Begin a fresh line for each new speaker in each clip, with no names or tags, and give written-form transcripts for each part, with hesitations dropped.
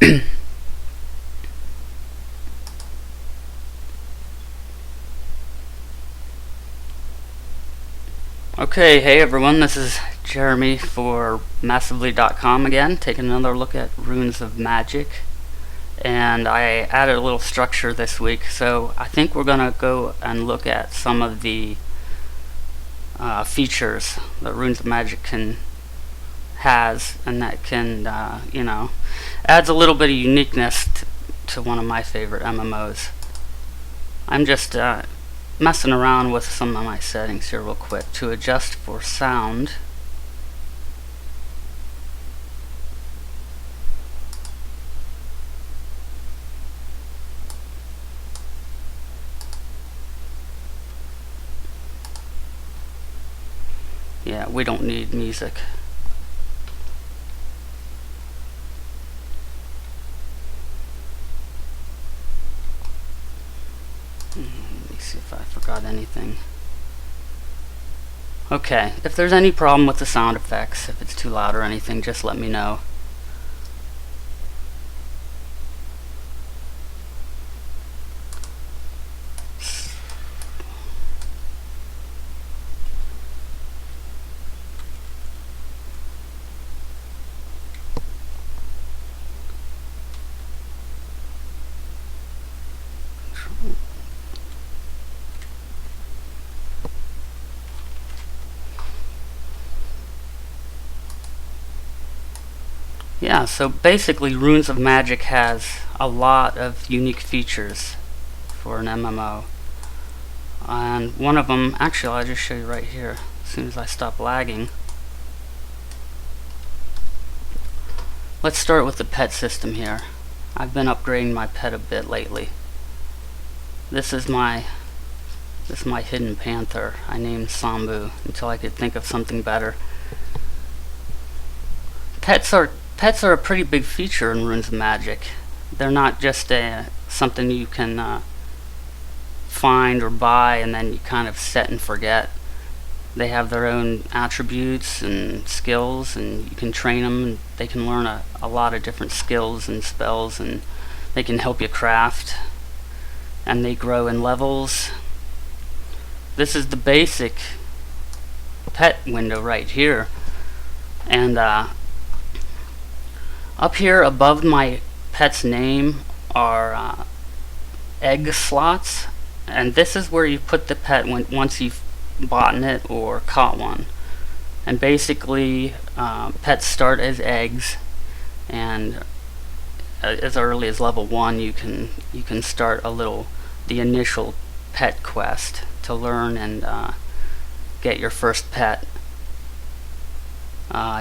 Okay, hey everyone, this is Jeremy for Massively.com again, taking another look at Runes of Magic. And I added a little structure this week, so I think we're going to go and look at some of the features that Runes of Magic has, and that can, adds a little bit of uniqueness to one of my favorite MMOs. I'm just messing around with some of my settings here real quick to adjust for sound. Yeah, we don't need music. Let me see if I forgot anything. Okay, if there's any problem with the sound effects, if it's too loud or anything, just let me know. Yeah, so basically Runes of Magic has a lot of unique features for an MMO. And one of them, actually I'll just show you right here as soon as I stop lagging. Let's start with the pet system here. I've been upgrading my pet a bit lately. This is my hidden panther. I named Spambot until I could think of something better. Pets are a pretty big feature in Runes of Magic. They're not just something you can find or buy and then you kind of set and forget. They have their own attributes and skills, and you can train them, and they can learn a lot of different skills and spells, and they can help you craft, and they grow in levels. This is the basic pet window right here, and up here above my pet's name are egg slots, and this is where you put the pet once you've bought it or caught one. And basically pets start as eggs, and as early as level 1 you can start the initial pet quest to learn and get your first pet.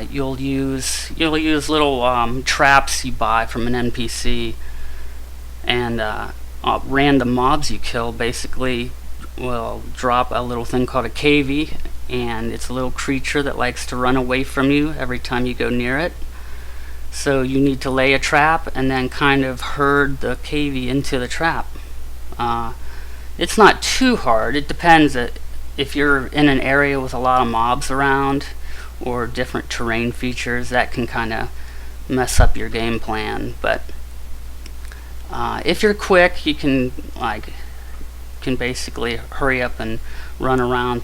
You'll use little traps you buy from an NPC, and random mobs you kill basically will drop a little thing called a cavy, and it's a little creature that likes to run away from you every time you go near it. So you need to lay a trap and then kind of herd the cavy into the trap. It's not too hard. It depends if you're in an area with a lot of mobs around or different terrain features, that can kind of mess up your game plan. But if you're quick, you can basically hurry up and run around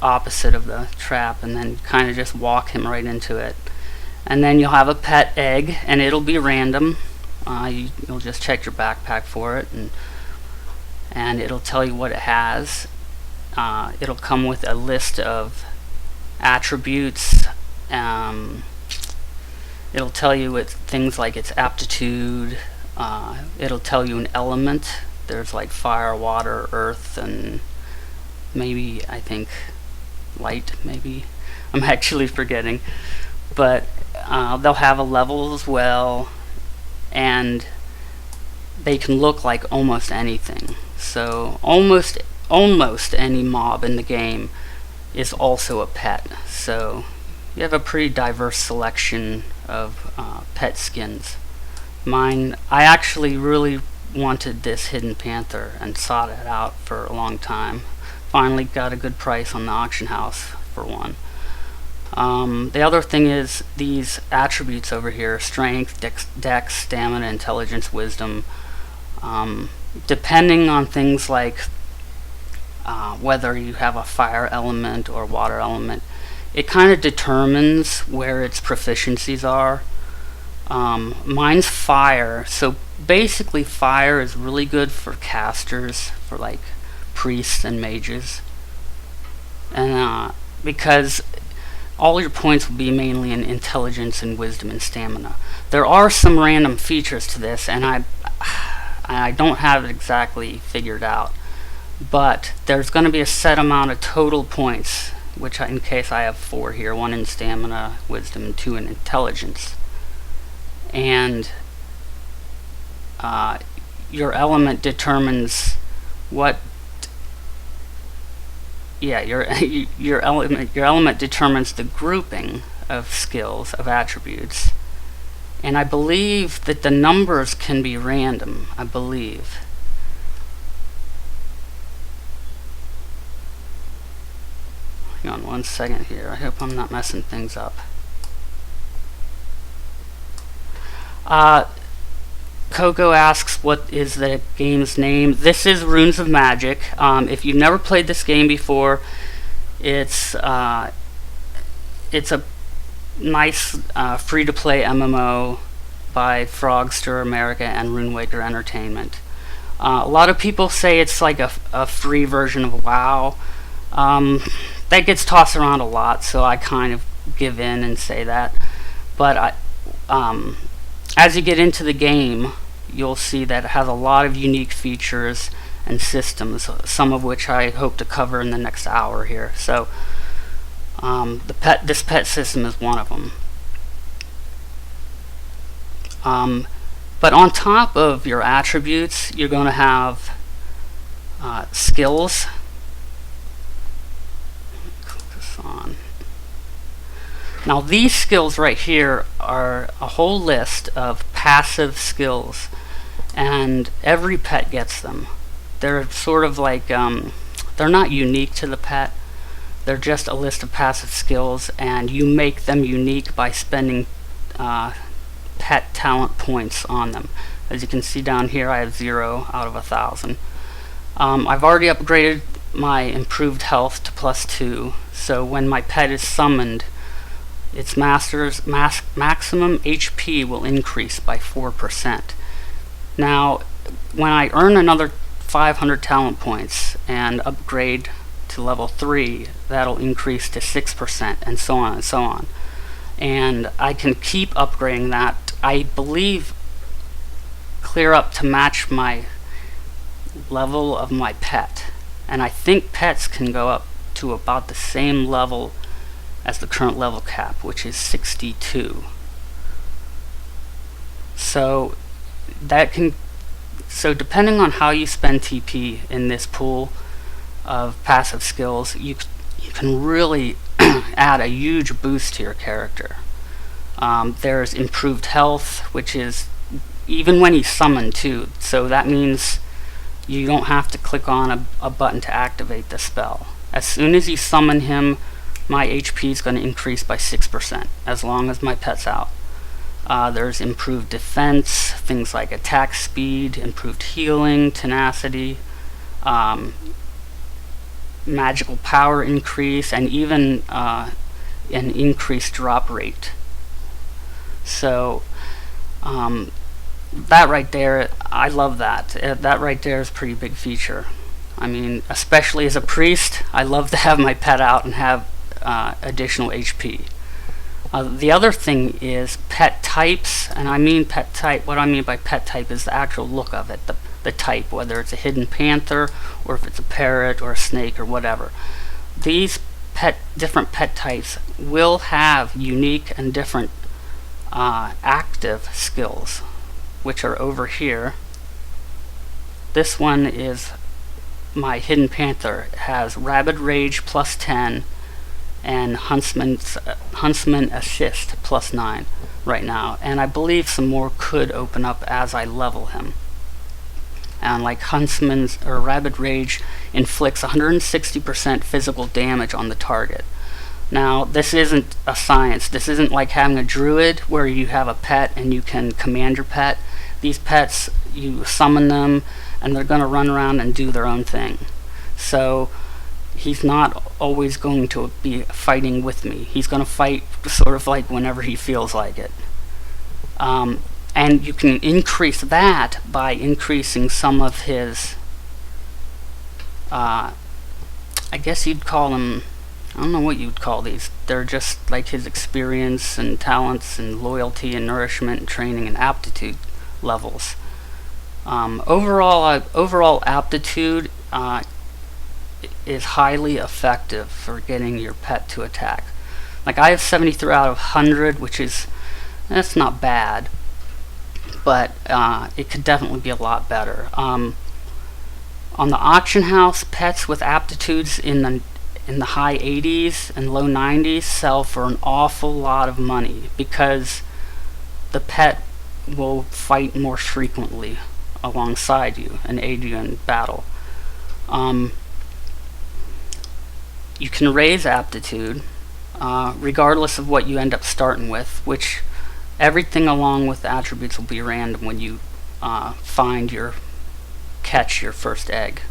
opposite of the trap and then kind of just walk him right into it. And then you'll have a pet egg, and it'll be random. You'll just check your backpack for it, and it'll tell you what it has. It'll come with a list of attributes. It'll tell you things like its aptitude. It'll tell you an element. There's like fire, water, earth, and maybe, I think, light, maybe. I'm actually forgetting. But they'll have a level as well, and they can look like almost anything. So almost any mob in the game is also a pet. So you have a pretty diverse selection of pet skins. I actually really wanted this hidden panther and sought it out for a long time. Finally got a good price on the auction house for one. The other thing is these attributes over here: strength, dex, stamina, intelligence, wisdom. Depending on things like whether you have a fire element or water element, it kind of determines where its proficiencies are. Mine's fire, so basically fire is really good for casters, for like priests and mages, and because all your points will be mainly in intelligence and wisdom and stamina. There are some random features to this, and I don't have it exactly figured out, but there's going to be a set amount of total points, which in case I have 4 here, 1 in stamina, wisdom, and 2 in intelligence. And your element determines what your element determines the grouping of skills, of attributes. And I believe that the numbers can be random, I believe. Hang on 1 second here. I hope I'm not messing things up. Coco asks, what is the game's name? This is Runes of Magic. If you've never played this game before, it's a nice free-to-play MMO by Frogster America and Runewaker Entertainment. A lot of people say it's like a free version of WoW. That gets tossed around a lot, so I kind of give in and say that. But as you get into the game, you'll see that it has a lot of unique features and systems, some of which I hope to cover in the next hour here. So this pet system is one of them. But on top of your attributes, you're going to have skills. Click this on. Now these skills right here are a whole list of passive skills, and every pet gets them. They're sort of like, they're not unique to the pet, they're just a list of passive skills, and you make them unique by spending pet talent points on them. As you can see down here, I have 0 out of 1,000. I've already upgraded my improved health to +2, so when my pet is summoned, its maximum HP will increase by 4%. Now, when I earn another 500 talent points and upgrade to level 3, that'll increase to 6%, and so on and so on. And I can keep upgrading that, I believe, clear up to match my level of my pet. And I think pets can go up to about the same level as the current level cap, which is 62. So depending on how you spend TP in this pool of passive skills, you can really add a huge boost to your character. There's improved health, which is even when he's summoned too, so that means you don't have to click on a button to activate the spell. As soon as you summon him, my HP is going to increase by 6%, as long as my pet's out. There's improved defense, things like attack speed, improved healing, tenacity, magical power increase, and even an increased drop rate. So that right there, I love that. That right there is a pretty big feature. I mean, especially as a priest, I love to have my pet out and have additional HP. The other thing is pet types, and I mean pet type. What I mean by pet type is the actual look of it, the type, whether it's a hidden panther or if it's a parrot or a snake or whatever. These different pet types will have unique and different active skills, which are over here. This one is my hidden panther. It has rabid rage +10 and huntsman assist +9 right now, and I believe some more could open up as I level him. And like huntsman's or rabid rage inflicts 160% physical damage on the target. Now, this isn't a science. This isn't like having a druid where you have a pet and you can command your pet. These pets, you summon them and they're going to run around and do their own thing. So he's not always going to be fighting with me. He's going to fight sort of like whenever he feels like it. And you can increase that by increasing some of his, I guess you'd call them, I don't know what you'd call these. They're just like his experience and talents and loyalty and nourishment and training and aptitude levels. Overall aptitude is highly effective for getting your pet to attack. Like I have 73 out of 100, which is, that's not bad, but it could definitely be a lot better. On the auction house, pets with aptitudes in the high 80s and low 90s sell for an awful lot of money because the pet will fight more frequently alongside you and aid you in battle. You can raise aptitude regardless of what you end up starting with, which everything along with the attributes will be random when you catch your first egg.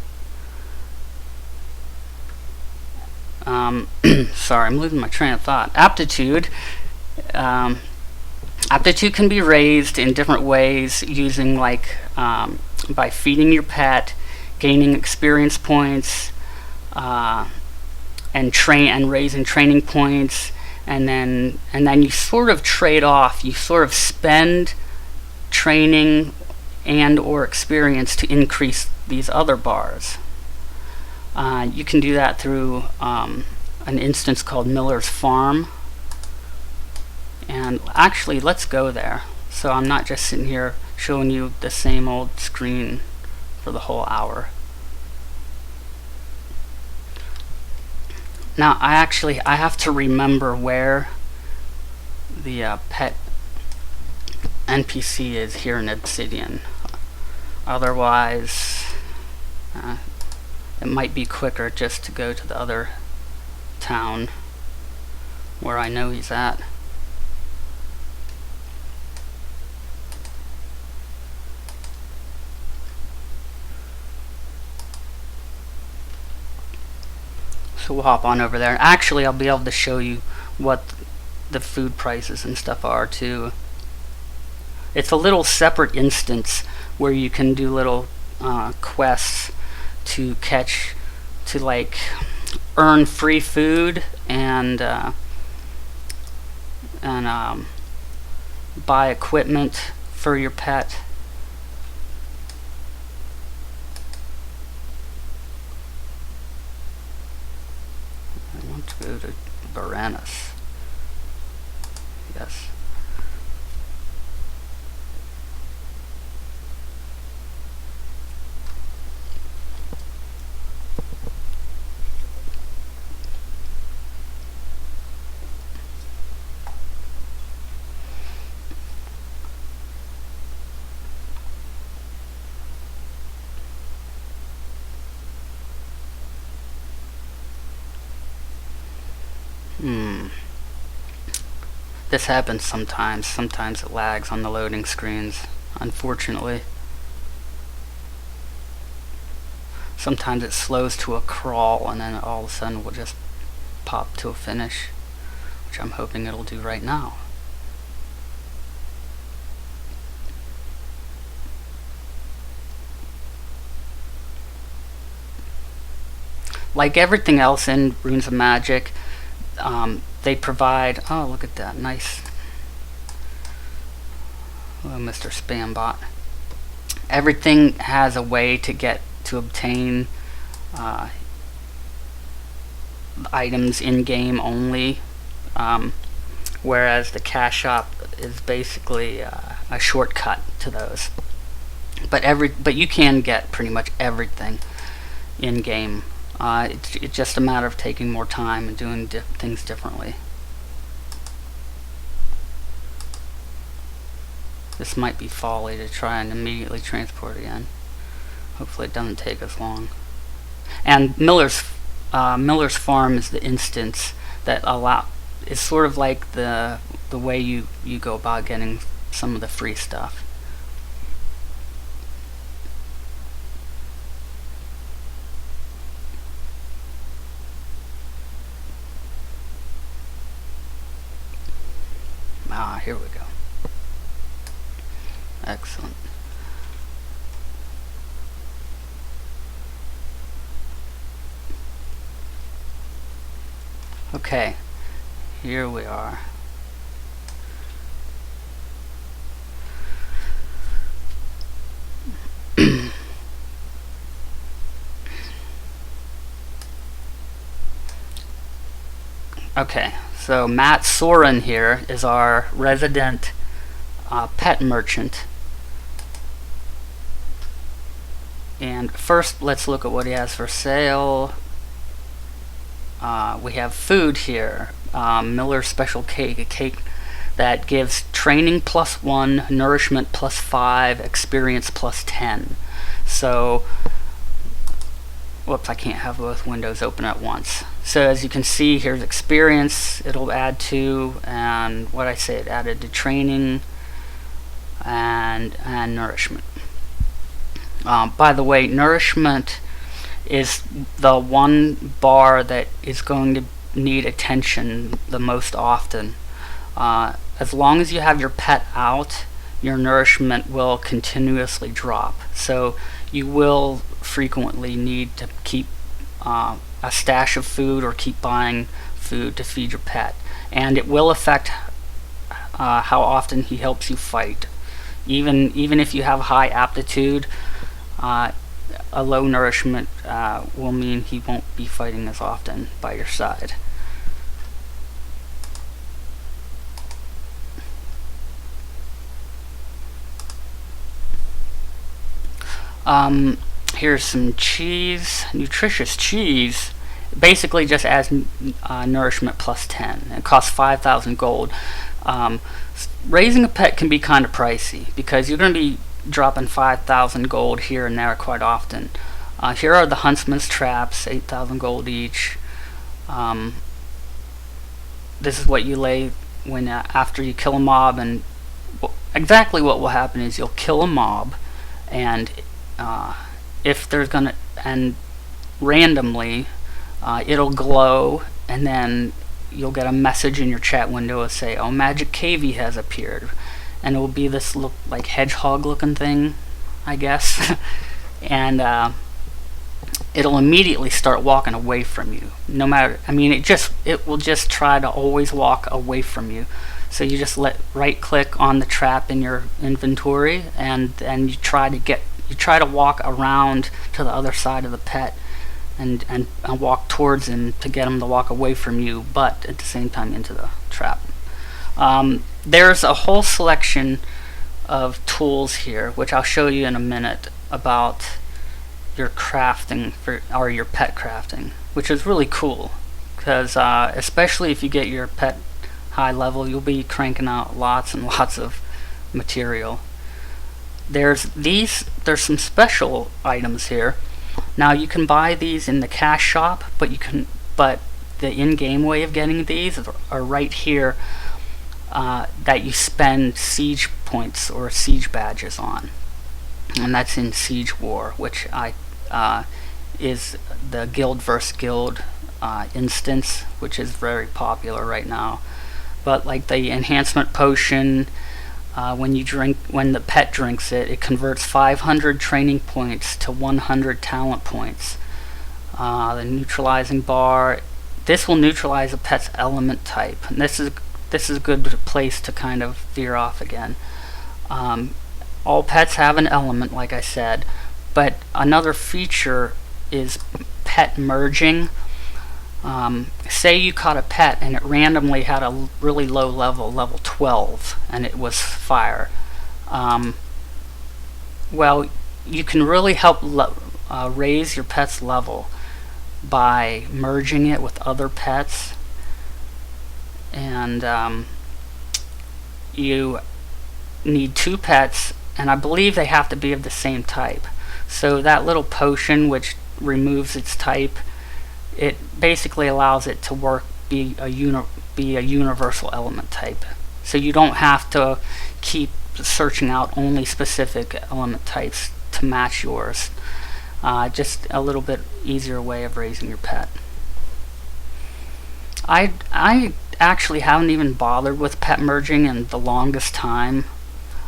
Sorry, I'm losing my train of thought. Aptitude can be raised in different ways using by feeding your pet, gaining experience points, and raising training points, and then you sort of trade off. You sort of spend training and or experience to increase these other bars. You can do that through an instance called Miller's Farm. And actually, let's go there. So I'm not just sitting here showing you the same old screen for the whole hour. Now, I have to remember where the pet NPC is here in Obsidian. Otherwise, it might be quicker just to go to the other town where I know he's at. So we'll hop on over there. Actually, I'll be able to show you what the food prices and stuff are too. It's a little separate instance where you can do little quests to earn free food and buy equipment for your pet. I want to go to Varanus. Yes. This happens sometimes. Sometimes it lags on the loading screens, unfortunately. Sometimes it slows to a crawl and then all of a sudden will just pop to a finish, which I'm hoping it'll do right now. Like everything else in Runes of Magic, they provide, oh look at that, nice. Hello Mr. Spambot. Everything has a way to obtain items in game only, whereas the cash shop is basically a shortcut to those. But you can get pretty much everything in game. It's just a matter of taking more time and doing things differently. This might be folly to try and immediately transport again. Hopefully it doesn't take us long. And Miller's Farm is the instance that is sort of like the way you go about getting some of the free stuff. Here we go. Excellent. Okay, here we are. Okay, so Matt Soren here is our resident pet merchant. And first, let's look at what he has for sale. We have food here. Miller's Special Cake, a cake that gives training +1, nourishment +5, experience +10. So, whoops, I can't have both windows open at once. So as you can see, here's experience, it'll add to, and what I say, it added to training and nourishment. By the way, nourishment is the one bar that is going to need attention the most often. As long as you have your pet out, your nourishment will continuously drop. So you will frequently need to keep a stash of food or keep buying food to feed your pet. And it will affect how often he helps you fight. Even if you have high aptitude, a low nourishment will mean he won't be fighting as often by your side. Here's some cheese, nutritious cheese. Basically just adds nourishment +10. It costs 5,000 gold. Raising a pet can be kind of pricey because you're going to be dropping 5,000 gold here and there quite often. Here are the huntsman's traps, 8,000 gold each. This is what you lay when after you kill a mob, and exactly what will happen is you'll kill a mob, and if there's gonna, and randomly it'll glow, and then you'll get a message in your chat window and say, "Oh, Magic Cavey has appeared," and it will be this look like hedgehog looking thing, I guess. And it'll immediately start walking away from you. No matter, I mean, it will just try to always walk away from you. So you just right click on the trap in your inventory, and you try to walk around to the other side of the pet and walk towards him to get him to walk away from you, but at the same time into the trap. There's a whole selection of tools here, which I'll show you in a minute, about your crafting or your pet crafting, which is really cool because especially if you get your pet high level, you'll be cranking out lots and lots of material. There's some special items here. Now you can buy these in the cash shop, but the in-game way of getting these are right here, that you spend siege points or siege badges on, and that's in Siege War, which is the guild versus guild instance, which is very popular right now. But like the enhancement potion, when the pet drinks it, it converts 500 training points to 100 talent points. The neutralizing bar, this will neutralize a pet's element type, and this is a good place to kind of veer off again. All pets have an element, like I said, but another feature is pet merging. Say you caught a pet and it randomly had a really low level 12, and it was fire. Well, you can really help raise your pet's level by merging it with other pets, and you need 2 pets, and I believe they have to be of the same type. So that little potion, which removes its type, it basically allows it to work be a universal element type. So you don't have to keep searching out only specific element types to match yours. Just a little bit easier way of raising your pet. I actually haven't even bothered with pet merging in the longest time.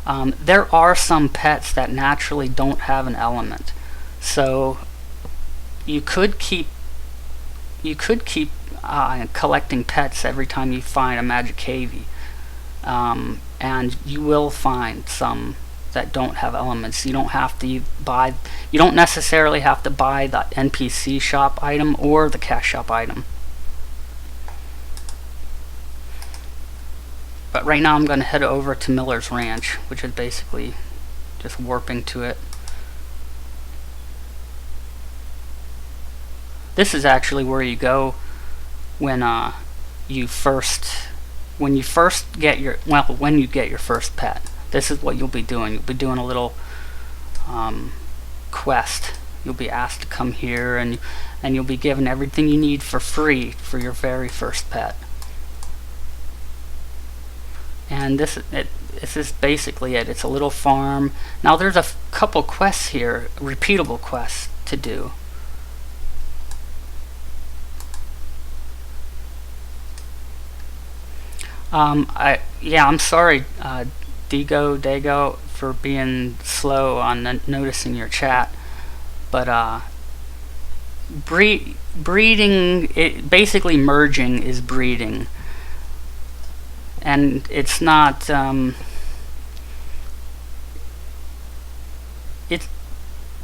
There are some pets that naturally don't have an element, so you could keep collecting pets every time you find a magic cavie, and you will find some that don't have elements. You don't have to buy. You don't necessarily have to buy the NPC shop item or the cash shop item. But right now I'm going to head over to Miller's Ranch, which is basically just warping to it. This is actually where you go when you get your first pet. This is what you'll be doing. You'll be doing a little quest. You'll be asked to come here, and you'll be given everything you need for free for your very first pet. And this is basically it. It's a little farm. Now there's a couple quests here, repeatable quests to do. I'm sorry, Dago, for being slow on noticing your chat, but breeding, basically merging is breeding, and it's not.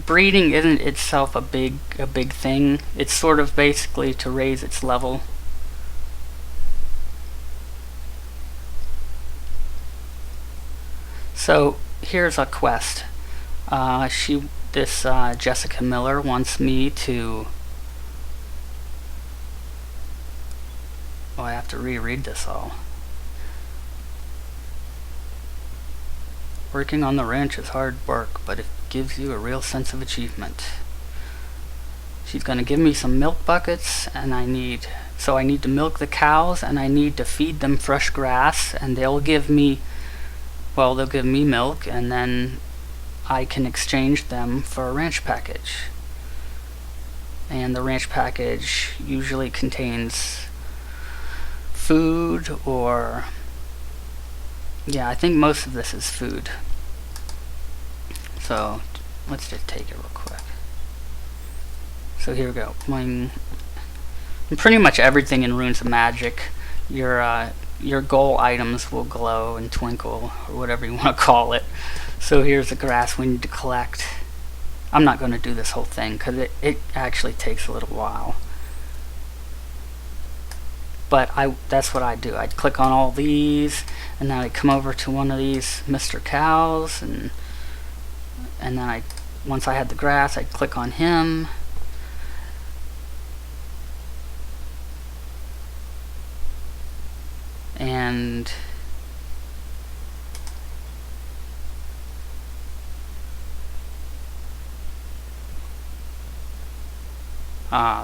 Breeding isn't itself a big thing. It's sort of basically to raise its level. So here's a quest. Jessica Miller wants me to. Oh, I have to reread this all. Working on the ranch is hard work, but it gives you a real sense of achievement. She's going to give me some milk buckets, and I need to milk the cows, and I need to feed them fresh grass, and they'll give me milk, and then I can exchange them for a ranch package. And the ranch package usually contains food, or I think most of this is food. So let's just take it real quick. So here we go. And pretty much everything in Runes of Magic, your goal items will glow and twinkle, or whatever you want to call it. So here's the grass we need to collect. I'm not going to do this whole thing because it actually takes a little while. But that's what I do. I'd click on all these, and then I'd come over to one of these Mr. Cows, and then once I had the grass, I'd click on him. And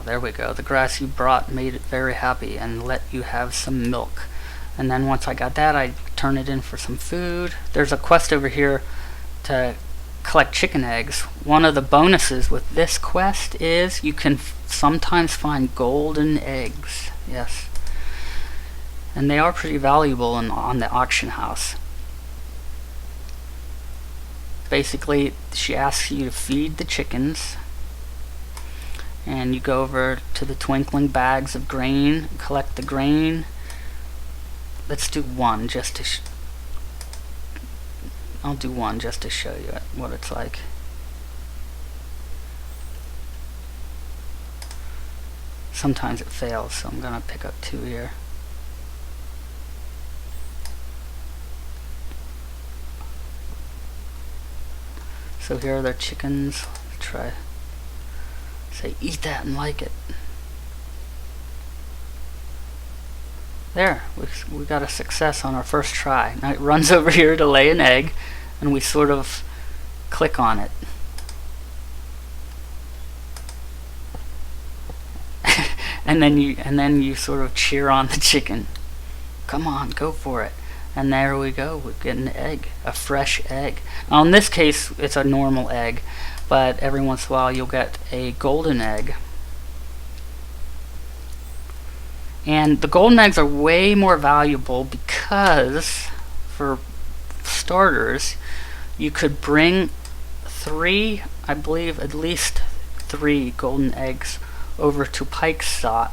there we go. The grass you brought made it very happy and let you have some milk. And then once I got that, I turn it in for some food. There's a quest over here to collect chicken eggs. One of the bonuses with this quest is you can sometimes find golden eggs. Yes. And they are pretty valuable on the auction house. Basically, she asks you to feed the chickens, and you go over to the twinkling bags of grain, collect the grain. Let's do one just to I'll do one just to show you what it's like. Sometimes it fails, so I'm gonna pick up 2 here. So here are their chickens. Try say eat that and like it. There, we got a success on our first try. Now it runs over here to lay an egg, and we sort of click on it. and then you sort of cheer on the chicken. Come on, go for it. And there we go, we get an egg, a fresh egg. Now in this case, it's a normal egg, but every once in a while you'll get a golden egg. And the golden eggs are way more valuable because, for starters, you could bring 3, I believe at least 3 golden eggs over to Pikesill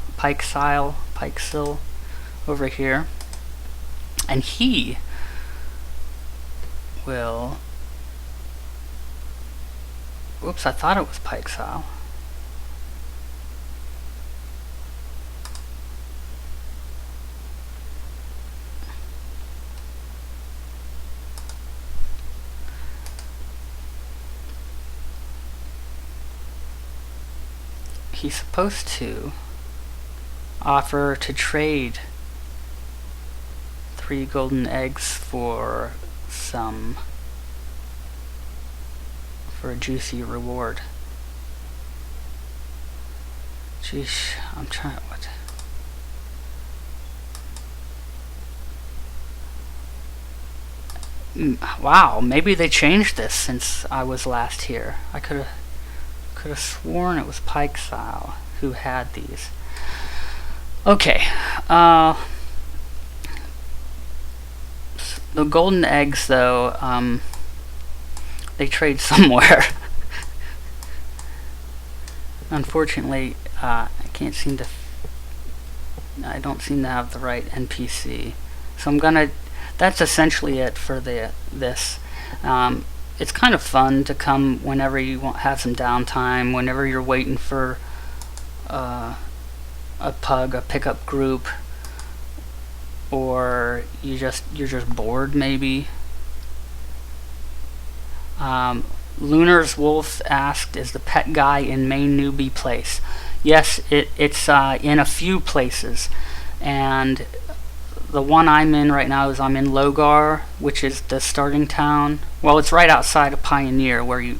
over here, and he will, oops, I thought it was Pikesill. He's supposed to offer to trade 3 golden eggs for a juicy reward. Sheesh, I'm trying, what? Wow, maybe they changed this since I was last here. I could have sworn it was Pikesill who had these. Okay, the golden eggs though, they trade somewhere. Unfortunately, I don't seem to have the right NPC, so I'm gonna, that's essentially it for this. It's kind of fun to come whenever you have some downtime, whenever you're waiting for a pickup group, or you're just bored maybe. Lunar's Wolf asked, is the pet guy in main newbie place? Yes, it's in a few places, and the one I'm in right now is I'm in Logar, which is the starting town. Well, it's right outside of Pioneer where you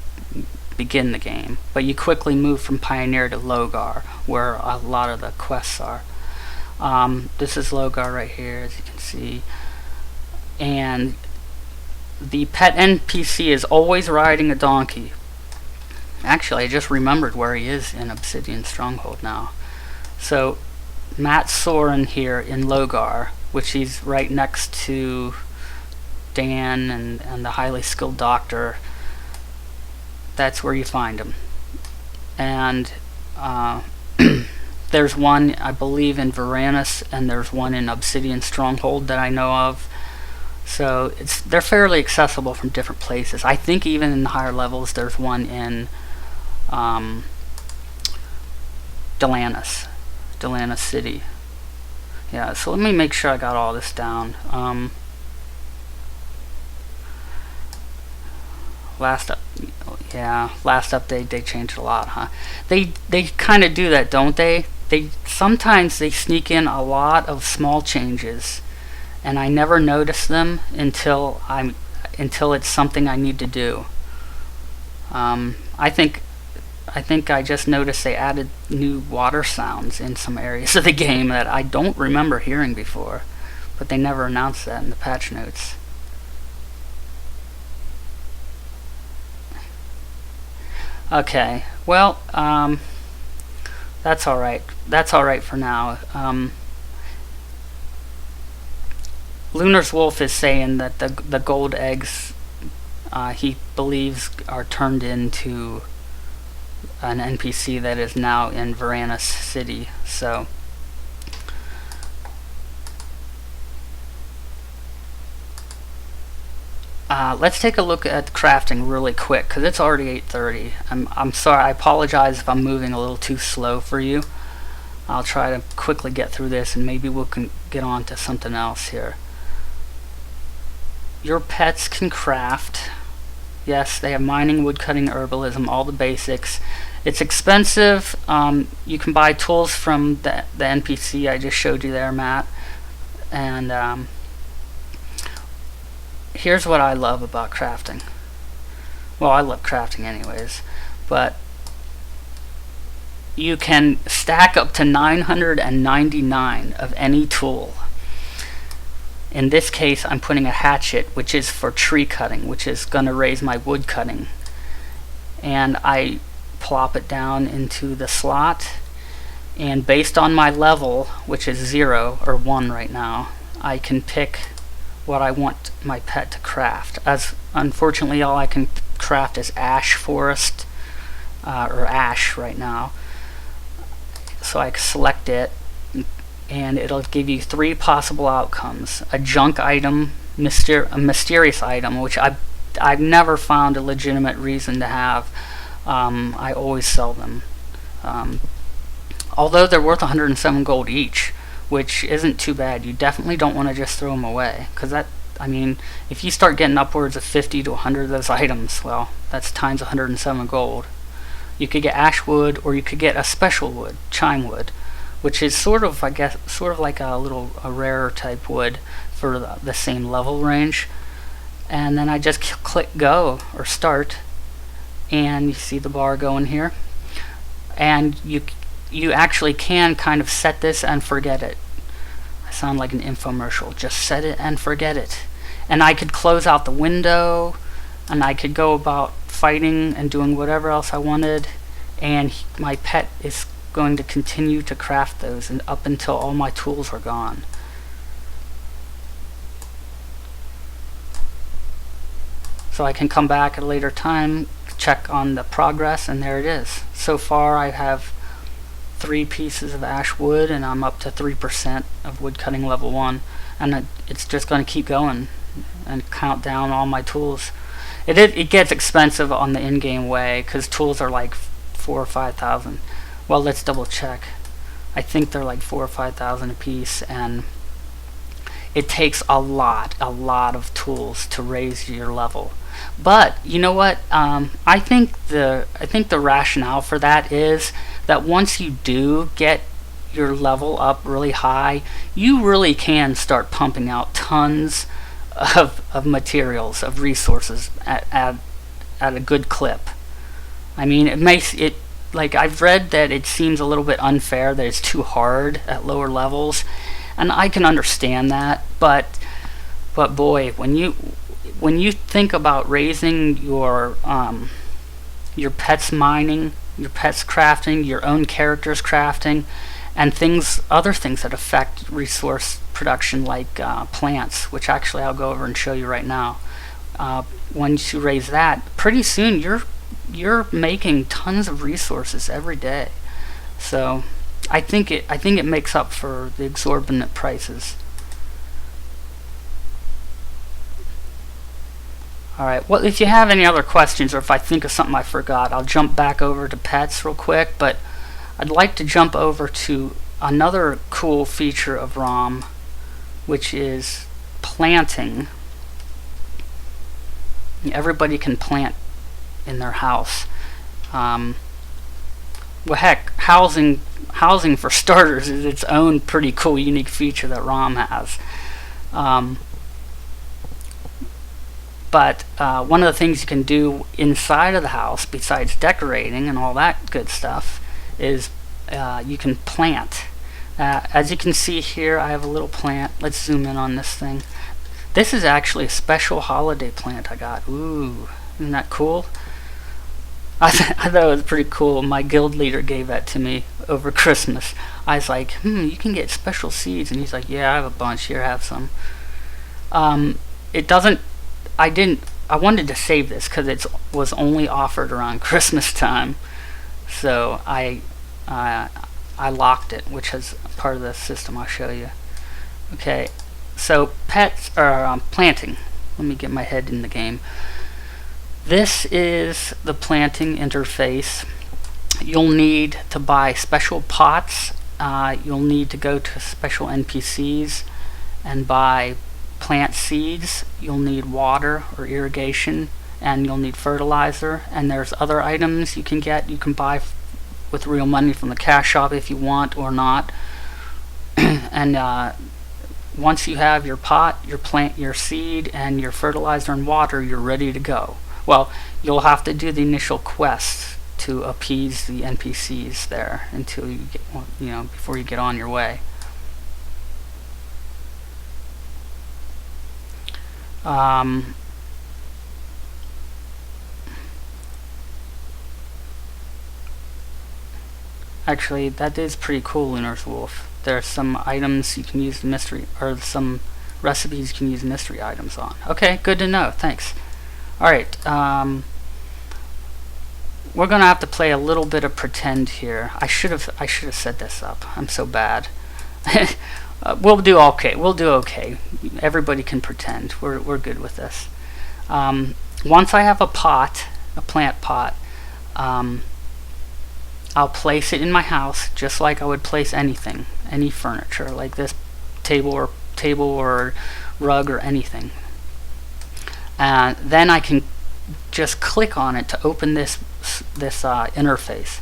begin the game, but you quickly move from Pioneer to Logar, where a lot of the quests are. This is Logar right here, as you can see, and the pet NPC is always riding a donkey. Actually, I just remembered where he is in Obsidian Stronghold now. So Matt Soren here in Logar, which he's right next to Dan and the highly skilled doctor. That's where you find him. And there's one, I believe, in Varanus, and there's one in Obsidian Stronghold that I know of. So they're fairly accessible from different places. I think even in the higher levels there's one in Delanus City. Yeah, so let me make sure I got all this down. Last update they changed a lot, huh? They kind of do that, don't they? Sometimes they sneak in a lot of small changes, and I never notice them until it's something I need to do. I think I just noticed they added new water sounds in some areas of the game that I don't remember hearing before, but they never announced that in the patch notes. Okay, well, that's alright. That's alright for now. Lunar's Wolf is saying that the gold eggs he believes are turned into an NPC that is now in Varanus City. So let's take a look at crafting really quick, because it's already 8:30. I'm sorry, I apologize if I'm moving a little too slow for you. I'll try to quickly get through this, and maybe we can get on to something else here. Your pets can craft. Yes, they have mining, woodcutting, herbalism, all the basics. It's expensive. You can buy tools from the NPC I just showed you there, Matt. And here's what I love about crafting. Well, I love crafting anyways, but you can stack up to 999 of any tool. In this case, I'm putting a hatchet, which is for tree cutting, which is going to raise my wood cutting. And I plop it down into the slot, and based on my level, which is 0 or 1 right now, I can pick what I want my pet to craft. As unfortunately all I can craft is ash forest, or ash right now. So I select it, and it'll give you 3 possible outcomes: a junk item, a mysterious item, which I've never found a legitimate reason to have. I always sell them, although they're worth 107 gold each, which isn't too bad. You definitely don't want to just throw them away, because I mean, if you start getting upwards of 50 to 100 of those items, well, that's times 107 gold. You could get ash wood, or you could get a special wood, chime wood, which is sort of, I guess, sort of like a rarer type wood for the same level range. And then I just click go or start, and you see the bar going here. And you actually can kind of set this and forget it. I sound like an infomercial. Just set it and forget it. And I could close out the window, and I could go about fighting and doing whatever else I wanted, and my pet is going to continue to craft those and up until all my tools are gone. So I can come back at a later time, check on the progress, and there it is. So far I have 3 pieces of ash wood, and I'm up to 3% of wood cutting level 1, and it's just going to keep going and count down all my tools. It gets expensive on the in-game way, because tools are like 4,000 or 5,000. Well, let's double check. I think they're like 4,000 or 5,000 a piece, and it takes a lot of tools to raise your level. But you know what? I think the rationale for that is that once you do get your level up really high, you really can start pumping out tons of materials, of resources at a good clip. I mean, it makes it, like, I've read that it seems a little bit unfair that it's too hard at lower levels, and I can understand that, but boy, when you think about raising your pets mining, your pets crafting, your own characters crafting, and other things that affect resource production, like plants, which actually I'll go over and show you right now. Once you raise that, pretty soon you're making tons of resources every day. So I think it makes up for the exorbitant prices. Alright, well, if you have any other questions, or if I think of something I forgot, I'll jump back over to pets real quick, but I'd like to jump over to another cool feature of ROM, which is planting. Everybody can plant in their house. Well, heck, housing for starters is its own pretty cool, unique feature that ROM has. But one of the things you can do inside of the house, besides decorating and all that good stuff, is you can plant. As you can see here, I have a little plant. Let's zoom in on this thing. This is actually a special holiday plant I got. Ooh, isn't that cool? I thought it was pretty cool. My guild leader gave that to me over Christmas. I was like, you can get special seeds, and he's like, yeah, I have a bunch. Here, have some. It doesn't. I wanted to save this because it was only offered around Christmas time, so I locked it, which is part of the system I'll show you. Okay, so pets are planting. Let me get my head in the game. This is the planting interface. You'll need to buy special pots. You'll need to go to special NPCs and buy plant seeds. You'll need water or irrigation, and you'll need fertilizer, and there's other items you can get. You can buy with real money from the cash shop if you want, or not. And once you have your pot, your plant, your seed, and your fertilizer and water, you're ready to go. Well, you'll have to do the initial quests to appease the NPCs there until you get, before you get on your way. Actually, that is pretty cool, Lunar's Wolf. There are some items you can use the mystery, or some recipes you can use mystery items on. Okay, good to know. Thanks. Alright, we're gonna have to play a little bit of pretend here. I should have set this up. I'm so bad. We'll do okay. We'll do okay. Everybody can pretend. We're good with this. Once I have a plant pot, I'll place it in my house just like I would place anything, any furniture, like this table or rug or anything. And then I can just click on it to open this interface.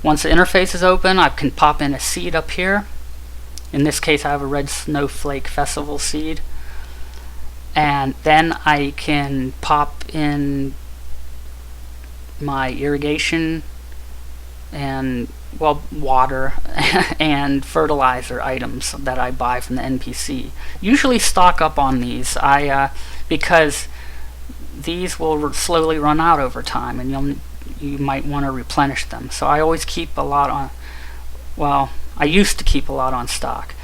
Once the interface is open, I can pop in a seed up here. In this case, I have a red snowflake festival seed. And then I can pop in my irrigation and, well, water and fertilizer items that I buy from the NPC. Usually stock up on these, because these will slowly run out over time, and you might want to replenish them. So I always keep a lot on. Well, I used to keep a lot on stock.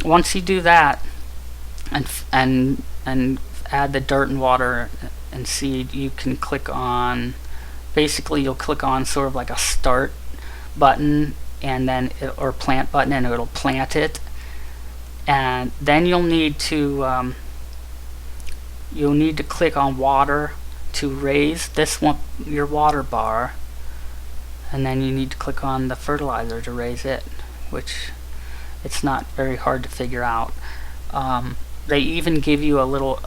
Once you do that, and add the dirt and water and seed, you can click on. Basically, you'll click on sort of like a start button, and then or plant button, and it'll plant it. And then you'll need to click on water to raise this one, your water bar, and then you need to click on the fertilizer to raise it, which it's not very hard to figure out. They even give you a little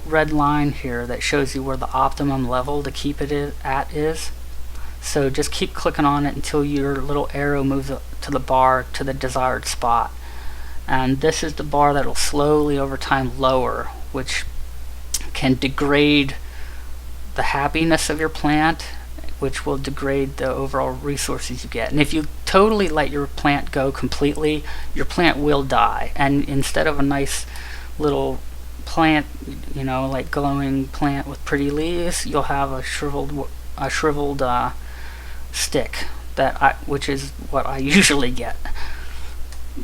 red line here that shows you where the optimum level to keep it at is. So just keep clicking on it until your little arrow moves to the bar to the desired spot. And this is the bar that will slowly over time lower, which can degrade the happiness of your plant, which will degrade the overall resources you get. And if you totally let your plant go completely, your plant will die. And instead of a nice little plant, like glowing plant with pretty leaves, you'll have a shriveled stick, which is what I usually get.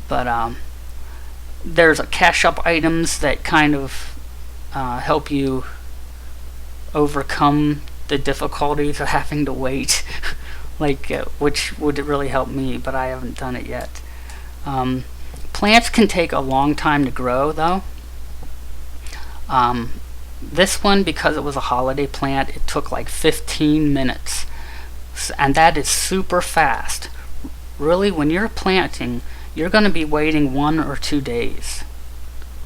But there's a cache up items that kind of help you overcome the difficulties of having to wait, which would really help me, but I haven't done it yet. Plants can take a long time to grow, though. This one, because it was a holiday plant, it took like 15 minutes, and that is super fast. Really, when you're planting, you're going to be waiting 1 or 2 days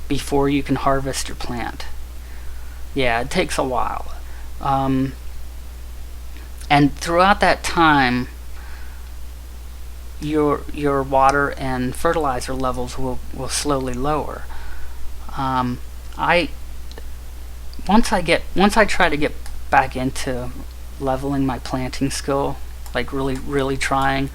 before you can harvest your plant. Yeah, it takes a while. And throughout that time, your water and fertilizer levels will slowly lower. Once I try to get back into leveling my planting skill, like really trying,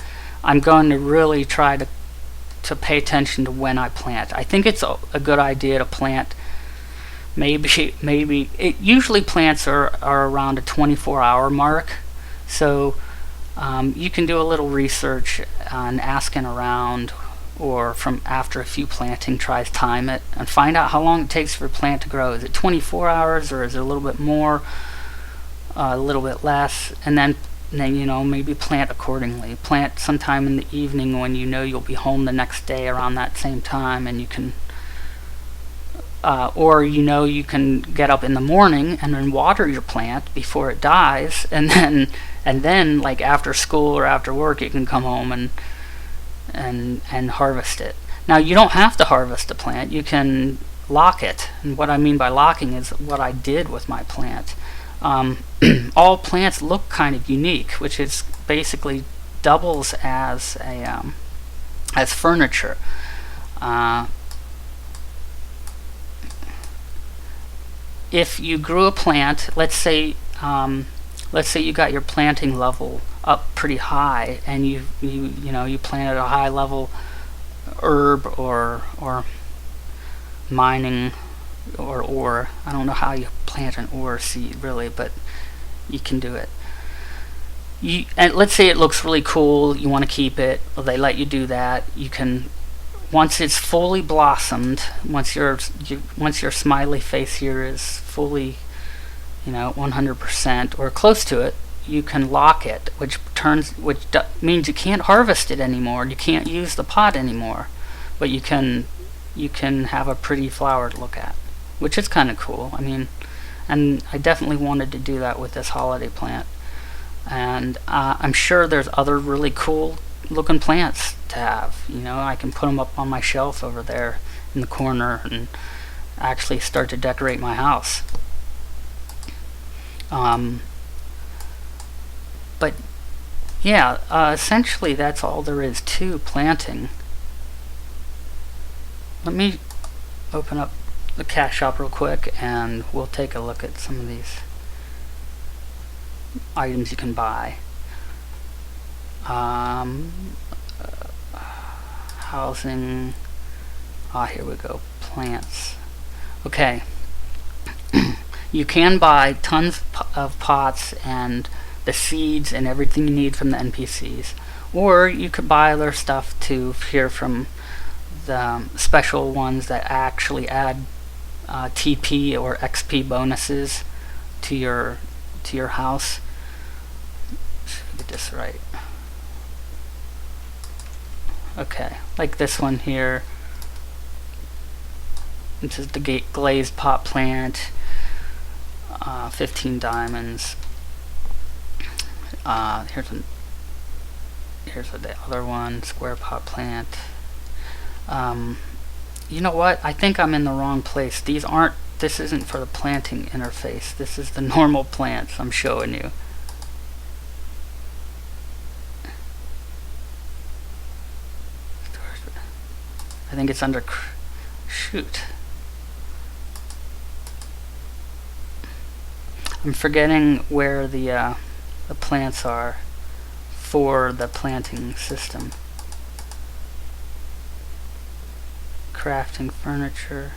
I'm going to really try to pay attention to when I plant. I think it's a good idea to plant usually plants are around a 24-hour mark, so you can do a little research on asking around, or from after a few planting tries, time it and find out how long it takes for a plant to grow. Is it 24 hours, or is it a little bit more, a little bit less? And then maybe plant accordingly. Plant sometime in the evening when you'll be home the next day around that same time, and you can you can get up in the morning and then water your plant before it dies, and then like after school or after work, you can come home and harvest it. Now, you don't have to harvest a plant. You can lock it, and what I mean by locking is what I did with my plant. All plants look kind of unique, which is basically doubles as furniture. If you grew a plant, let's say let's say you got your planting level up pretty high, and you planted a high level herb or mining or ore. I don't know how you plant an ore seed really, but you can do it. And let's say it looks really cool, you want to keep it, well, they let you do that. You can, once it's fully blossomed, once your smiley face here is fully 100% or close to it, you can lock it, which means you can't harvest it anymore. You can't use the pot anymore, but you can have a pretty flower to look at, which is kind of cool. I mean, and I definitely wanted to do that with this holiday plant. And I'm sure there's other really cool looking plants to have. I can put them up on my shelf over there in the corner and actually start to decorate my house. But yeah, essentially that's all there is to planting. Let me open up the cash shop real quick and we'll take a look at some of these items you can buy. Housing. Here we go. Plants. Okay. You can buy tons of pots and the seeds and everything you need from the NPCs, or you could buy their stuff too here from the special ones that actually add TP or XP bonuses to your house. Get this right. Okay, like this one here. This is the glazed pot plant. 15 diamonds. Here's the other one, square pot plant. You know what? I think I'm in the wrong place. This isn't for the planting interface. This is the normal plants I'm showing you. I think it's under shoot. I'm forgetting where the plants are for the planting system. Crafting furniture.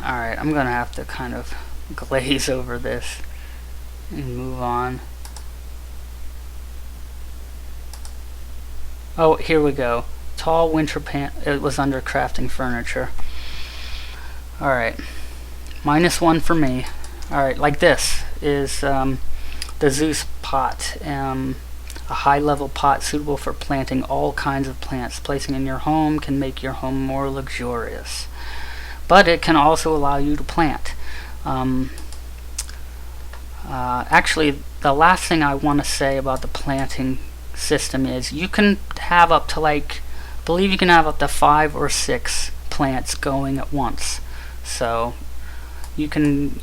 Alright, I'm gonna have to kind of glaze over this and move on. Oh, here we go. Tall winter pant. It was under crafting furniture. Alright. -1 for me. Alright, like this is the Zeus pot. A high level pot suitable for planting all kinds of plants. Placing in your home can make your home more luxurious. But it can also allow you to plant. Actually, the last thing I want to say about the planting system is you can have up to I believe you can have up to 5 or 6 plants going at once. So you can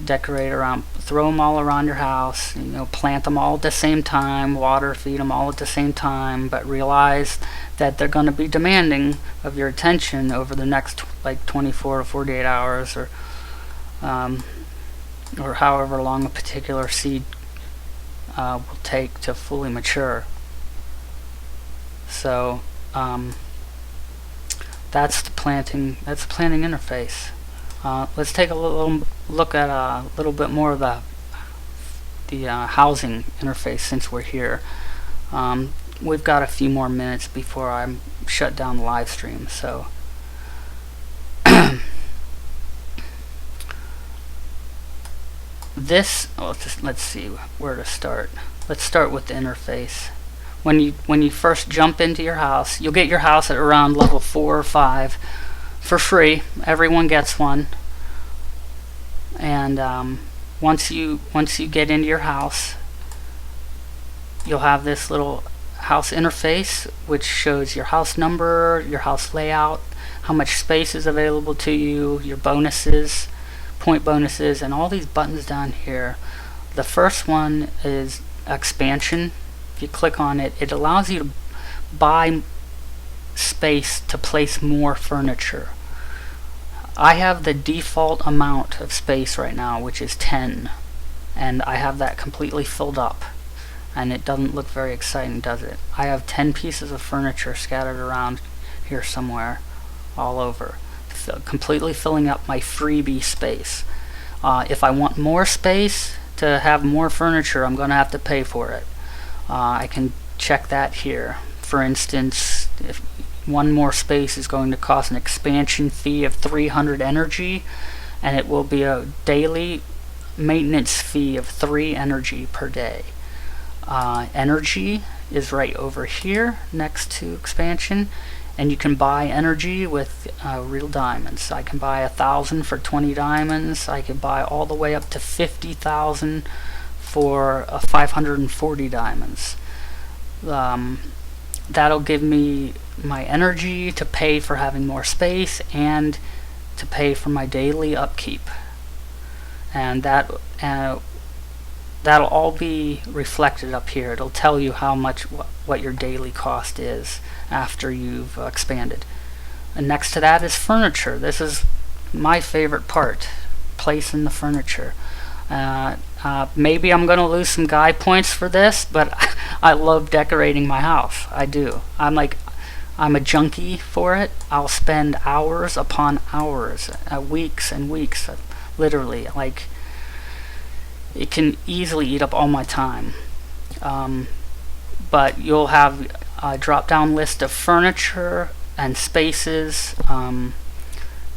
decorate around, throw them all around your house, plant them all at the same time, water, feed them all at the same time, but realize that they're going to be demanding of your attention over the next 24 or 48 hours or however long a particular seed will take to fully mature. So that's the planting interface. Let's take a little look at a little bit more of the housing interface since we're here. We've got a few more minutes before I shut down the live stream, so this, let's see where to start. Let's start with the interface. When you first jump into your house, you'll get your house at around level 4 or 5 for free. Everyone gets one. And once you get into your house, you'll have this little house interface, which shows your house number, your house layout, how much space is available to you, your bonuses, point bonuses, and all these buttons down here. The first one is expansion. If you click on it, it allows you to buy space to place more furniture. I have the default amount of space right now, which is 10, and I have that completely filled up, and it doesn't look very exciting, does it? I have 10 pieces of furniture scattered around here somewhere, all over, completely filling up my freebie space. If I want more space to have more furniture, I'm going to have to pay for it. I can check that here. For instance, if one more space is going to cost an expansion fee of 300 energy, and it will be a daily maintenance fee of 3 energy per day. Energy is right over here next to expansion, and you can buy energy with real diamonds. I can buy 1,000 for 20 diamonds. I can buy all the way up to 50,000 for 540 diamonds. That'll give me my energy to pay for having more space and to pay for my daily upkeep, and that'll all be reflected up here. It'll tell you how much what your daily cost is after you've expanded. And next to that is furniture. This is my favorite part, placing the furniture. Maybe I'm going to lose some guy points for this, but I love decorating my house. I do. I'm a junkie for it. I'll spend hours upon hours, weeks and weeks, literally. Like, it can easily eat up all my time. But you'll have a drop-down list of furniture and spaces.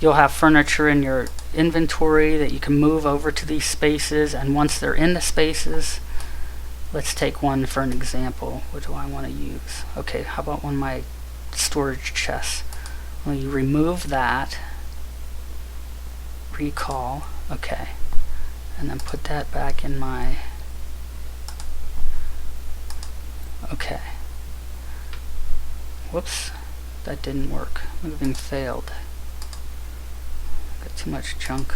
You'll have furniture in your inventory that you can move over to these spaces, and once they're in the spaces, let's take one for an example. What do I want to use? Okay, how about one of my storage chests? Well, you remove that, recall, okay, and then put that back in my, okay, whoops, that didn't work, moving failed. Got too much junk.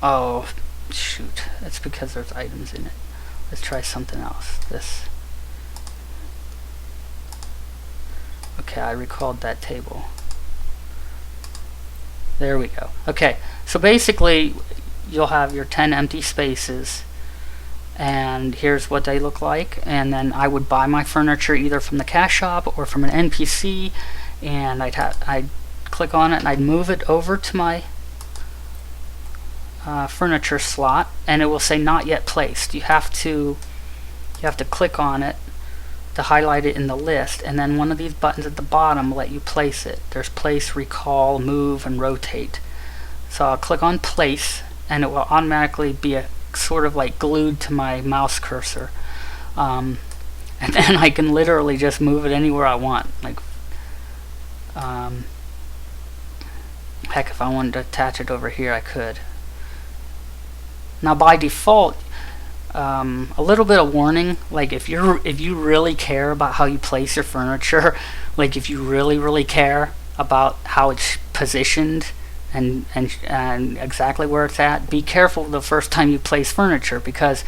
Oh, shoot. That's because there's items in it. Let's try something else. This. Okay, I recalled that table. There we go. Okay, so basically, you'll have your 10 empty spaces, and here's what they look like. And then I would buy my furniture either from the cash shop or from an NPC, and I'd click on it and I'd move it over to my furniture slot, and it will say not yet placed. You have to click on it to highlight it in the list, and then one of these buttons at the bottom will let you place it. There's place, recall, move, and rotate. So I'll click on place, and it will automatically be sort of like glued to my mouse cursor, and then I can literally just move it anywhere I want. Like, heck, if I wanted to attach it over here, I could. Now, by default, a little bit of warning, like if you really care about how you place your furniture, like if you really care about how it's positioned and exactly where it's at, be careful the first time you place furniture, because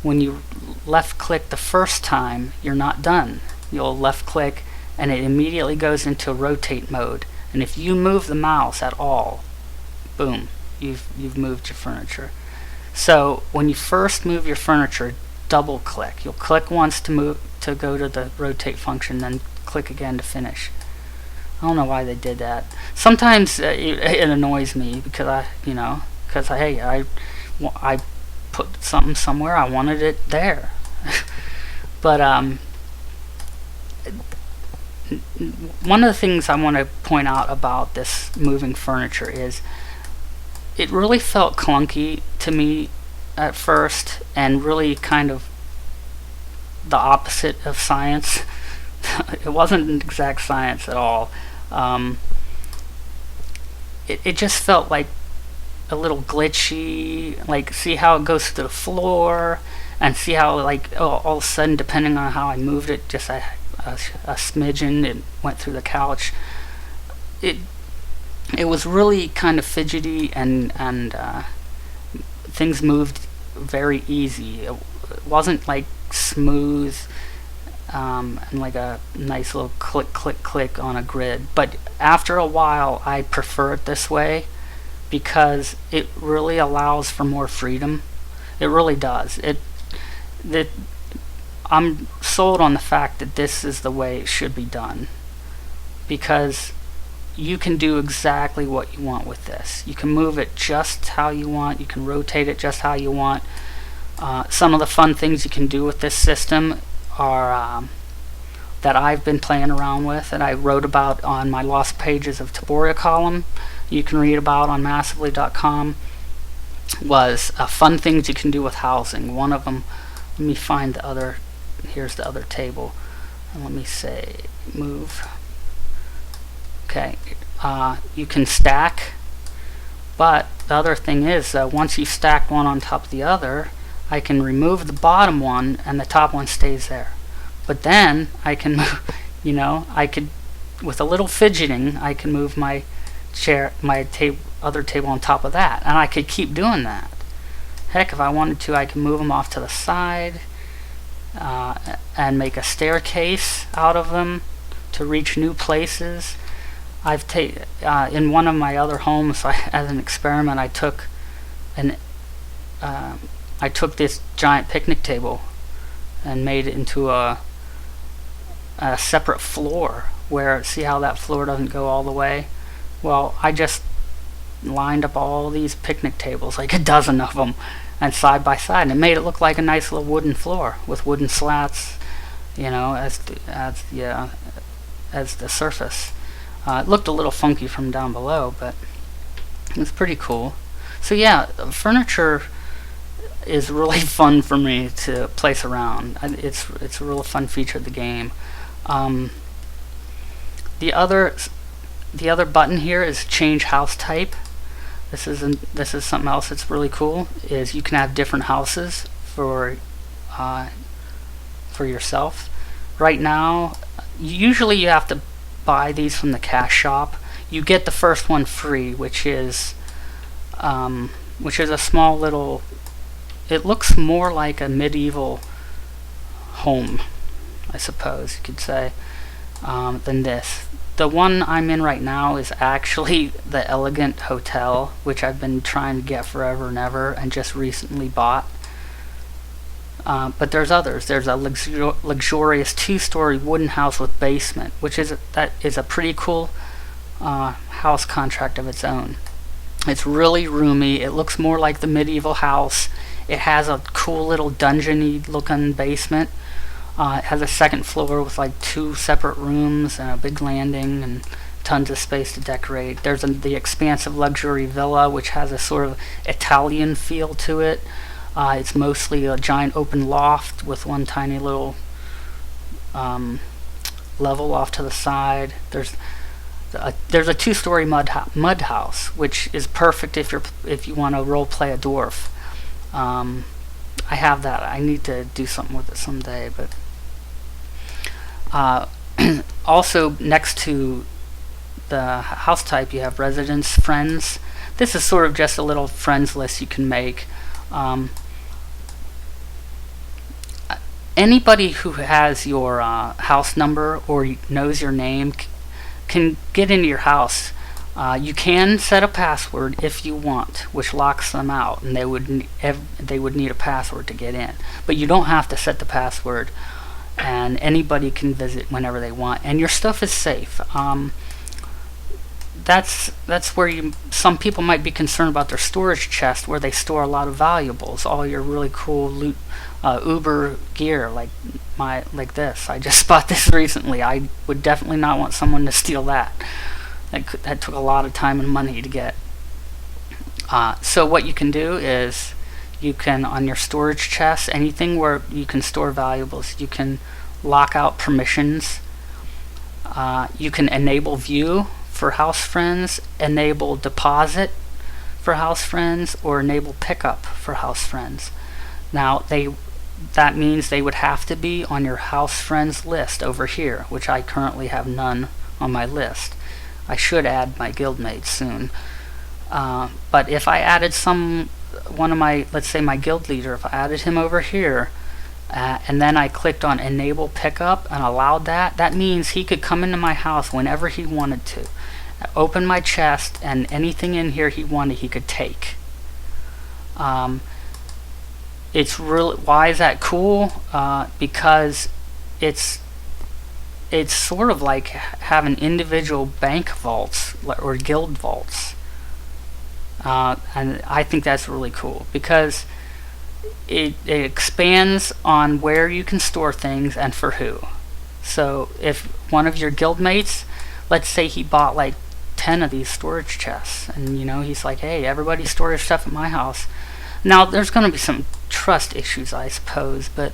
when you left click the first time, you're not done. You'll left click and it immediately goes into rotate mode, and if you move the mouse at all, boom, you've moved your furniture. So when you first move your furniture, double click. You'll click once to go to the rotate function, then click again to finish. I don't know why they did that. Sometimes it annoys me because I put something somewhere, I wanted it there. But one of the things I want to point out about this moving furniture is it really felt clunky to me at first, and really kind of the opposite of science. It wasn't an exact science at all. It just felt like a little glitchy. Like, see how it goes to the floor, and see how like all of a sudden, depending on how I moved it, just a smidgen, it went through the couch. It was really kind of fidgety, and things moved very easy. It wasn't like smooth and like a nice little click click click on a grid. But after a while, I prefer it this way because it really allows for more freedom. It really does. I'm sold on the fact that this is the way it should be done, because you can do exactly what you want with this. You can move it just how you want. You can rotate it just how you want. Some of the fun things you can do with this system are that I've been playing around with, and I wrote about on my Lost Pages of Taboria column. You can read about on massively.com. Was fun things you can do with housing. One of them, let me find the other. Here's the other table, and let me say move. Okay, you can stack, but the other thing is once you stack one on top of the other, I can remove the bottom one and the top one stays there. But then I can move, I could, with a little fidgeting, I can move my chair, my other table on top of that, and I could keep doing that. Heck, if I wanted to, I can move them off to the side and make a staircase out of them to reach new places. I've in one of my other homes, as an experiment, I took this giant picnic table and made it into a separate floor. Where, see how that floor doesn't go all the way? Well, I just lined up all these picnic tables, like a dozen of them, and side by side, and it made it look like a nice little wooden floor with wooden slats, as the surface. It looked a little funky from down below, but it was pretty cool. So yeah, furniture is really fun for me to place around. It's a real fun feature of the game. The other button here is change house type. This is something else that's really cool. Is you can have different houses for yourself. Right now, usually you have to buy these from the cash shop. You get the first one free, which is a small little. It looks more like a medieval home, I suppose you could say, than this. The one I'm in right now is actually the Elegant Hotel, which I've been trying to get forever and ever, and just recently bought. But there's others. There's a luxurious 2-story wooden house with basement, which is a pretty cool house contract of its own. It's really roomy. It looks more like the medieval house. It has a cool little dungeon-y looking basement. It has a second floor with like 2 separate rooms and a big landing and tons of space to decorate. There's the expansive luxury villa, which has a sort of Italian feel to it. It's mostly a giant open loft with one tiny little level off to the side. There's a 2-story mud house, which is perfect if you want to role play a dwarf. I have that. I need to do something with it someday. But also next to the house type, you have residence friends. This is sort of just a little friends list you can make. Anybody who has your house number or knows your name can get into your house. You can set a password if you want, which locks them out, and they would need a password to get in. But you don't have to set the password, and anybody can visit whenever they want, and your stuff is safe. That's where some people might be concerned about their storage chest, where they store a lot of valuables, all your really cool loot, Uber gear like this. I just bought this recently. I would definitely not want someone to steal that. That took a lot of time and money to get. So what you can do is you can, on your storage chest, anything where you can store valuables, you can lock out permissions. You can enable view for house friends, enable deposit for house friends, or enable pickup for house friends. Now that means they would have to be on your house friends list over here, which I currently have none on my list. I should add my guildmates soon. But if I added one of my, let's say my guild leader, if I added him over here, and then I clicked on enable pickup and allowed that, that means he could come into my house whenever he wanted to, open my chest, and anything in here he wanted he could take. It's really, why is that cool? Because it's sort of like having individual bank vaults or guild vaults, and I think that's really cool because it expands on where you can store things and for who. So if one of your guild mates, let's say he bought like 10 of these storage chests, and he's like, hey, everybody store your stuff at my house. Now there's going to be some trust issues, I suppose, but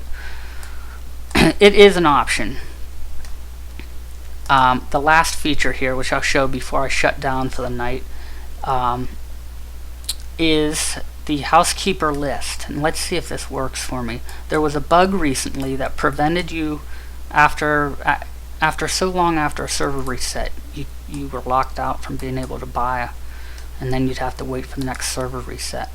it is an option. The last feature here, which I'll show before I shut down for the night, is the housekeeper list. And let's see if this works for me. There was a bug recently that prevented you, after so long after a server reset, you were locked out from being able to buy, and then you'd have to wait for the next server reset.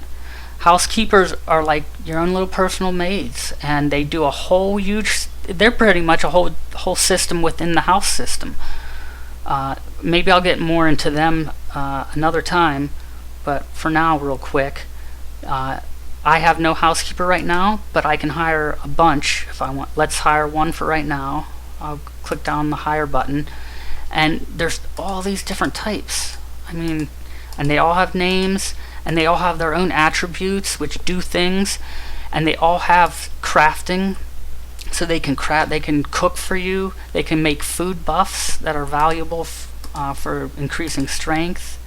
Housekeepers are like your own little personal maids, and they do a whole huge, they're pretty much a whole system within the house system. Maybe I'll get more into them another time, but for now, real quick, I have no housekeeper right now, but I can hire a bunch if I want. Let's hire one for right now. I'll click down the hire button, and there's all these different types. I mean, and they all have names, and they all have their own attributes which do things, and they all have crafting, so they can cook for you. They can make food buffs that are valuable for increasing strength,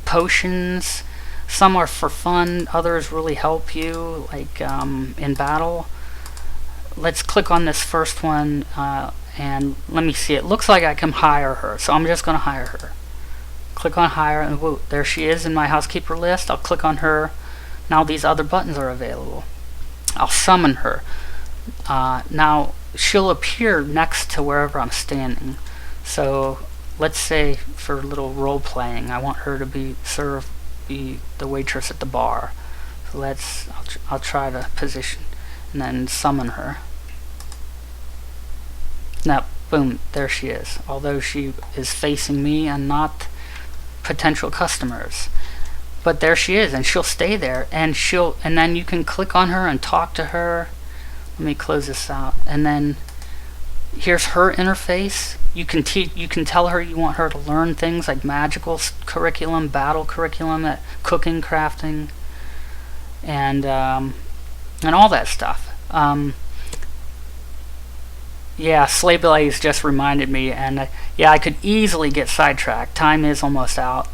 potions. Some are for fun, others really help you, like in battle. Let's click on this first one, and let me see. It looks like I can hire her, so I'm just going to hire her. Click on hire, and whoa, there she is in my housekeeper list. I'll click on her. Now these other buttons are available. I'll summon her. Now she'll appear next to wherever I'm standing. So let's say for a little role playing, I want her to be the waitress at the bar. So I'll try to position and then summon her. Now boom, there she is. Although she is facing me and not potential customers, but there she is, and she'll stay there, and then you can click on her and talk to her. Let me close this out, and then here's her interface. You can tell her you want her to learn things like magical curriculum, battle curriculum, cooking, crafting, and all that stuff. Yeah, Slay Blaze just reminded me, and yeah, I could easily get sidetracked. Time is almost out,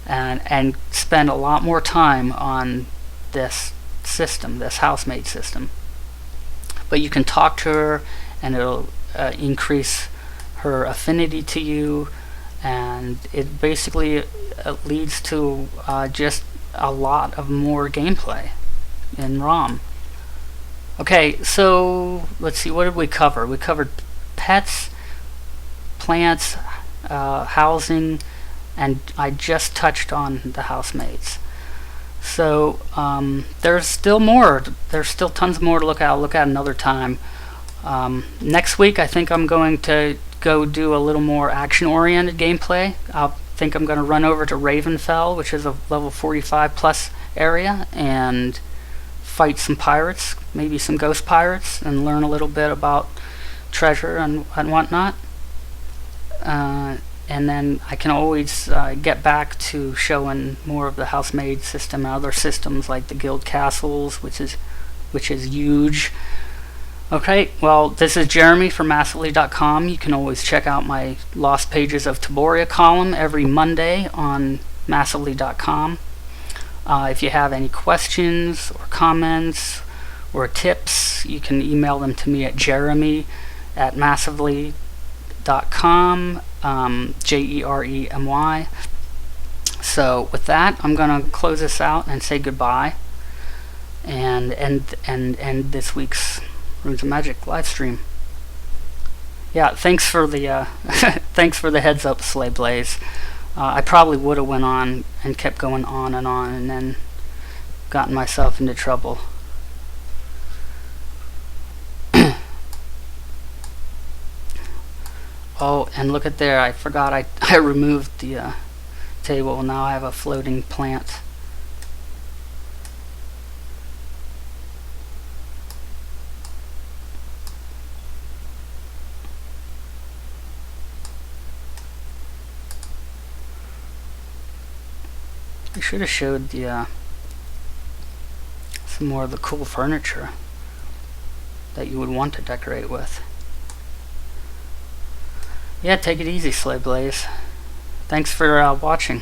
and spend a lot more time on this system, this housemate system. But you can talk to her, and it'll increase her affinity to you, and it basically leads to just a lot of more gameplay in ROM. Okay, so let's see, what did we cover? We covered pets, plants, housing, and I just touched on the housemates. So there's still more. There's still tons more to look at. I'll look at another time. Next week, I think I'm going to go do a little more action-oriented gameplay. I think I'm going to run over to Ravenfell, which is a level 45 plus area, and fight some pirates, maybe some ghost pirates, and learn a little bit about treasure and whatnot. And then I can always get back to showing more of the housemaid system and other systems like the guild castles, which is huge. Okay, well, this is Jeremy from Massively.com. You can always check out my Lost Pages of Taboria column every Monday on Massively.com. If you have any questions or comments or tips, you can email them to me at jeremy@massively.com, Jeremy. So with that, I'm going to close this out and say goodbye. and end this week's Runes of Magic live stream. Yeah, thanks for the thanks for the heads up, Slay Blaze. I probably would have went on and kept going on and then gotten myself into trouble. Oh, and look at there, I forgot I removed the table. Now I have a floating plant. I should have showed the some more of the cool furniture that you would want to decorate with. Yeah, take it easy, Slay Blaze. Thanks for watching.